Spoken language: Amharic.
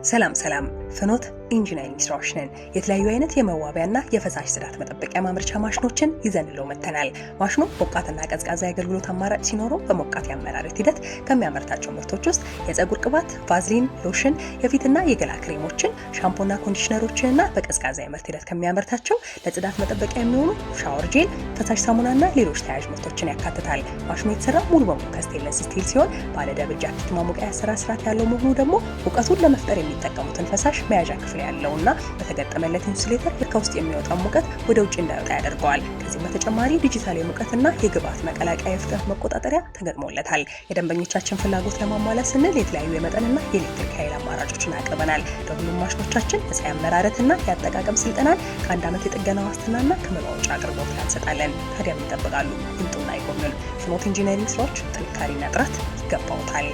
ሰላም ፍኖት ኢንጂነሪንግ ስራዎች ነን። የተለያዩ አይነት የመዋቢያና የፈሳሽ ጽዳት መጠበቂያ ማምረቻ ማሽኖችን ይዘንለው መተናል። ማሽኑ ሞቃትና ቀዝቃዛ የአገልግሎት አማራጭ ሲኖረው በሞቃት የአመራረት ሂደት ከሚያመርታቸው ምርቶች ውስጥ የፀጉር ቅባት፣ ቫዝሊን፣ ሎሽን፣ የፊትና የገላ ክሬሞችን፣ ሻምፖና ኮንዲሽነሮችንና በቀዝቃዛ የምርት ሂደት ከሚያመርታቸው ለጽዳት መጠበቂያ የሚሆኑ ሻወር ጄል፣ ፈሳሽ ሳሙናና ሌሎች ተያያዥ ምርቶችን ያካትታል። ማሽኑ የተሰራው ሙሉ በሙሉ ከስቴንለስ ስቲል ሲሆን ባለ ደብል ጃኬት ማሞቂያ አሰራር ስርዓት ያለው መሆኑ ደግሞ ሙቀቱን ለመፍጠር የሚጠቀሙትን ፈሳሽ መያዣ ክፍል ያለውና በተገጠመለት ኢንሱሌተር ከውስጥ የሚወጣው ሙቀት ወደ ውጭ እንዳይወጣ ያደርገዋል። ከዚህ በተጨማሪ ዲጂታል የሙቀትና የግብአት መቀላቀያ የፍጥነት መቆጣጠሪያ ተገጥሞለታል። የደንበኞቻችን ፍላጎት ለማሟላት ስንል የተለያዩ የመጠንና የኤሌክትሪክ ኃይል አማራጮችን አቅርበናል። ለሁሉም ማሽኖቻችን ነፃ የአመራረትና የአጠቃቀም ስልጠናን ከ1 ዓመት የጥገና ዋስትናና ከመለዋወጫ አቅርቦት እንሰጣለን። ታዲያ ምን ይጠብቃሉ? ይምጡና ይጎብኙን። ፍኖት ኢንጂነሪንግ ስራዎች ጥንካሬና ጥራት ይገባውታል።